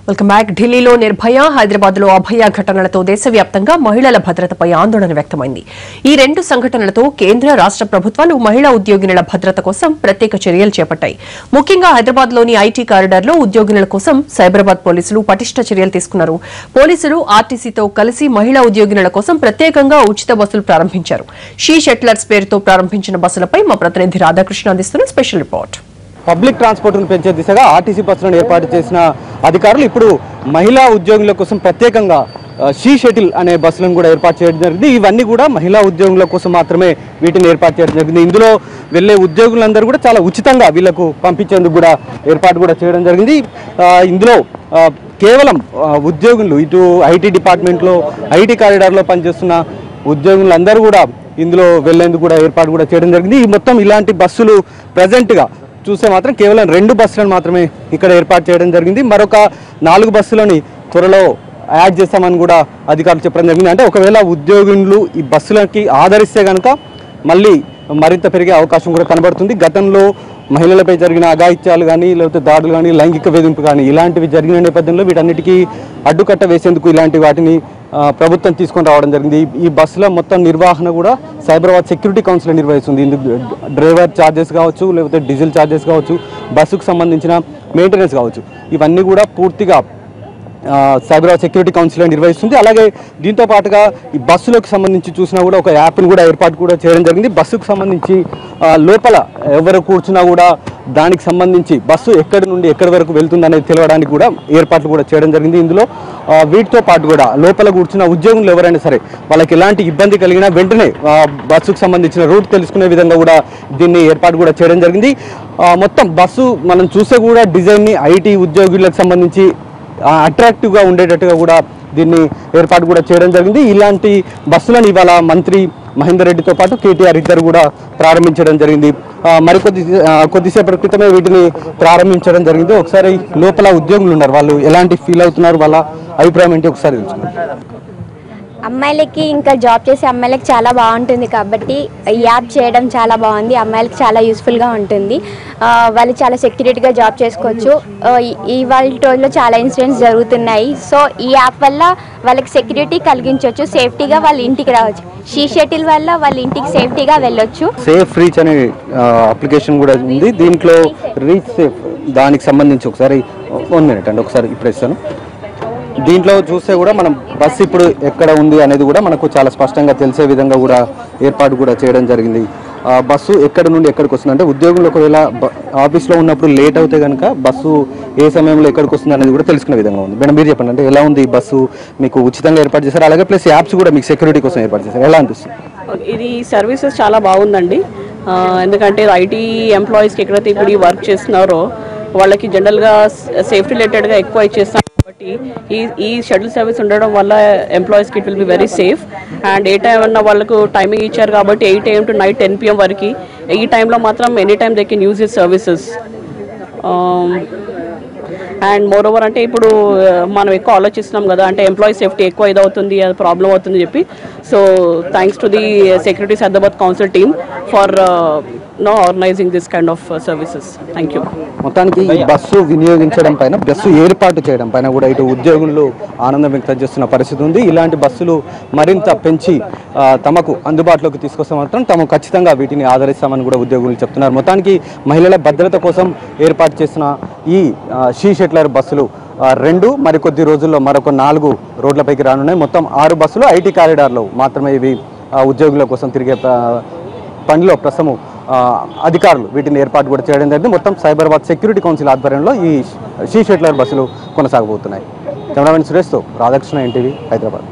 Welcome back. ఢిల్లీలో నిర్భయ, హైదరాబాద్లో అభయ ఘటనలతో దేశవ్యాప్తంగా మహిళల భద్రతపై ఆందోళన వ్యక్తమైంది. ఈ రెండు సంఘటనలతో కేంద్ర రాష్ట్ర ప్రభుత్వాలు మహిళా ఉద్యోగినుల భద్రత కోసం ప్రత్యేక చర్యలు చేపట్టాయి. ముఖ్యంగా హైదరాబాద్లోని ఐటీ కారిడార్లో ఉద్యోగినుల కోసం సైబరాబాద్ పోలీసులు పటిష్ట చర్యలు తీసుకున్నారు. పోలీసులు ఆర్టీసీతో కలిసి మహిళా ఉద్యోగినుల కోసం ప్రత్యేకంగా ఉచిత బస్సులు ప్రారంభించారు. షీ షెట్లర్స్ పేరుతో ప్రారంభించిన బస్సులపై మా ప్రతినిధి రాధాకృష్ణ అందిస్తున్న స్పెషల్ రిపోర్ట్. పబ్లిక్ ట్రాన్స్పోర్ట్ను పెంచే దిశగా ఆర్టీసీ బస్సులను ఏర్పాటు చేసిన అధికారులు ఇప్పుడు మహిళా ఉద్యోగుల కోసం ప్రత్యేకంగా షీ షటిల్ అనే బస్సులను కూడా ఏర్పాటు చేయడం జరిగింది. ఇవన్నీ కూడా మహిళా ఉద్యోగుల కోసం మాత్రమే వీటిని ఏర్పాటు చేయడం జరిగింది. ఇందులో వెళ్ళే ఉద్యోగులందరూ కూడా చాలా ఉచితంగా వీళ్లకు పంపించేందుకు కూడా ఏర్పాటు కూడా చేయడం జరిగింది. ఇందులో కేవలం ఉద్యోగులు ఇటు ఐటీ డిపార్ట్మెంట్లో ఐటీ కారిడార్లో పనిచేస్తున్న ఉద్యోగులందరూ కూడా ఇందులో వెళ్లేందుకు కూడా ఏర్పాటు కూడా చేయడం జరిగింది. ఈ మొత్తం ఇలాంటి బస్సులు ప్రజెంట్గా చూస్తే మాత్రం కేవలం 2 బస్సులను మాత్రమే ఇక్కడ ఏర్పాటు చేయడం జరిగింది. మరొక 4 బస్సులని త్వరలో యాడ్ చేస్తామని కూడా అధికారులు చెప్పడం జరిగింది. అంటే ఒకవేళ ఉద్యోగులు ఈ బస్సులకి ఆదరిస్తే కనుక మళ్ళీ మరింత పెరిగే అవకాశం కూడా కనబడుతుంది. గతంలో మహిళలపై జరిగిన అఘాయిత్యాలు కానీ లేకపోతే దాడులు కానీ లైంగిక వేధింపు కానీ ఇలాంటివి జరిగిన నేపథ్యంలో వీటన్నిటికీ అడ్డుకట్ట వేసేందుకు ఇలాంటి వాటిని ప్రభుత్వం తీసుకొని రావడం జరిగింది. ఈ బస్సుల మొత్తం నిర్వహణ కూడా సైబరాబాద్ సెక్యూరిటీ కౌన్సిల్ నిర్వహిస్తుంది. ఇందుకు డ్రైవర్ ఛార్జెస్ కావచ్చు, లేకపోతే డీజిల్ ఛార్జెస్ కావచ్చు, బస్సుకు సంబంధించిన మెయింటెనెన్స్ కావచ్చు, ఇవన్నీ కూడా పూర్తిగా సైబరాబాద్ సెక్యూరిటీ కౌన్సిల్ నిర్వహిస్తుంది. అలాగే దీంతో పాటుగా ఈ బస్సులకు సంబంధించి చూసినా కూడా ఒక యాప్ను కూడా ఏర్పాటు కూడా చేయడం జరిగింది. బస్సుకు సంబంధించి లోపల ఎవరు కూర్చున్నా కూడా దానికి సంబంధించి బస్సు ఎక్కడి నుండి ఎక్కడి వరకు వెళ్తుంది అనేది తెలియడానికి కూడా ఏర్పాట్లు కూడా చేయడం జరిగింది. ఇందులో వీటితో పాటు కూడా లోపల కూర్చున్న ఉద్యోగులు ఎవరైనా సరే వాళ్ళకి ఎలాంటి ఇబ్బంది కలిగినా వెంటనే బస్సుకు సంబంధించిన రూట్ తెలుసుకునే విధంగా కూడా దీన్ని ఏర్పాటు కూడా చేయడం జరిగింది. మొత్తం బస్సు మనం చూస్తే కూడా డిజైన్ని ఐటీ ఉద్యోగులకు సంబంధించి అట్రాక్టివ్గా ఉండేటట్టుగా కూడా దీన్ని ఏర్పాటు కూడా చేయడం జరిగింది. ఇలాంటి బస్సులను ఇవాళ మంత్రి మహేందర్ రెడ్డితో పాటు కేటీఆర్ ఇద్దరు కూడా ప్రారంభించడం జరిగింది. కొద్దిసేపటి క్రితమే వీటిని ప్రారంభించడం జరిగింది. ఒకసారి లోపల ఉద్యోగులు ఉన్నారు, వాళ్ళు ఎలాంటి ఫీల్ అవుతున్నారు, వాళ్ళ అభిప్రాయం ఏంటి ఒకసారి తెలుసుకుంటారు. అమ్మాయిలకి ఇంకా జాబ్ చేసే అమ్మాయిలకి చాలా బాగుంటుంది కాబట్టి ఈ యాప్ చేయడం చాలా బాగుంది. అమ్మాయిలకి చాలా యూస్ఫుల్గా ఉంటుంది. వాళ్ళు చాలా సెక్యూరిటీగా జాబ్ చేసుకోవచ్చు. ఇవాళ రోజుల్లో చాలా ఇన్సిడెంట్స్ జరుగుతున్నాయి. సో ఈ యాప్ వల్ల వాళ్ళకి సెక్యూరిటీ కలిగించవచ్చు, సేఫ్టీగా వాళ్ళ ఇంటికి రావచ్చు. షీ షటిల్ వల్ల వాళ్ళ ఇంటికి సేఫ్టీగా వెళ్ళొచ్చు. సేఫ్ రీచ్ అనే అప్లికేషన్ కూడా ఉంది. దీంట్లో రీచ్ సేఫ్ దానికి సంబంధించి ఒకసారి 1 మినిట్ అండి, ఒకసారి ఇప్పుడు ఇస్తాను. దీంట్లో చూస్తే కూడా మనం బస్సు ఇప్పుడు ఎక్కడ ఉంది అనేది కూడా మనకు చాలా స్పష్టంగా తెలిసే విధంగా కూడా ఏర్పాటు కూడా చేయడం జరిగింది. బస్సు ఎక్కడి నుండి ఎక్కడికి వస్తుంది అంటే ఉద్యోగులు ఒకవేళ ఆఫీస్లో ఉన్నప్పుడు లేట్ అవుతే కనుక బస్సు ఏ సమయంలో ఎక్కడికి వస్తుంది అనేది కూడా తెలుసుకునే విధంగా ఉంది. మేడం మీరు చెప్పండి, అంటే ఎలా ఉంది బస్సు? మీకు ఉచితంగా ఏర్పాటు చేశారు, అలాగే ప్లస్ యాప్స్ కూడా మీకు సెక్యూరిటీ కోసం ఏర్పాటు చేశారు, ఎలా అనిపిస్తుంది? ఇది సర్వీసెస్ చాలా బాగుందండి. ఎందుకంటే ఐటీ ఎంప్లాయీస్కి ఎక్కడైతే ఇప్పుడు ఈ వర్క్ చేస్తున్నారో వాళ్ళకి జనరల్గా సేఫ్టీ రిలేటెడ్గా ఎక్కువ ఇచ్చేస్తాం కాబట్టి ఈ షటిల్ సర్వీస్ ఉండడం వల్ల ఎంప్లాయీస్కి it will be very safe. And A time అన్న వాళ్ళకు టైమింగ్ ఇచ్చారు కాబట్టి 8 AM to night 10 PM వరకు ఈ టైంలో మాత్రం any time they can use this services. And more over అంటే ఇప్పుడు మనం ఎక్కువ ఆలోచిస్తున్నాం కదా, అంటే ఎంప్లాయీ సేఫ్టీ ఎక్కువ ఇదవుతుంది, అది ప్రాబ్లం అవుతుంది చెప్పి. So thanks to the security Hyderabad council team for organising this kind of services. Thank you. మొత్తానికి ఈ బస్సు వినియోగించడం పైన, బస్సు ఏర్పాటు చేయడం పైన కూడా ఇటు ఉద్యోగులు ఆనందం వ్యక్తం చేస్తున్న పరిస్థితి ఉంది. ఇలాంటి బస్సులు మరింత పెంచి తమకు అందుబాటులోకి తీసుకొస్తే మాత్రం తాము ఖచ్చితంగా వీటిని ఆదరిస్తామని కూడా ఉద్యోగులు చెప్తున్నారు. మొత్తానికి మహిళల భద్రత కోసం ఏర్పాటు చేసిన ఈ షీ షెట్లర్ బస్సులు 2 మరికొద్ది రోజుల్లో మరొక 4 రోడ్లపైకి రానున్నాయి. మొత్తం 6 బస్సులు ఐటీ కారిడార్లో మాత్రమే ఇవి ఉద్యోగుల కోసం తిరిగే పనిలో ప్రస్తుతం అధికారులు వీటిని ఏర్పాటు కూడా చేయడం జరిగింది. మొత్తం సైబరాబాద్ సెక్యూరిటీ కౌన్సిల్ ఆధ్వర్యంలో ఈ షీ షెట్లర్ బస్సులు కొనసాగబోతున్నాయి. కెమెరామెన్ సురేష్తో రాధాకృష్ణ, ఎన్టీవీ, హైదరాబాద్.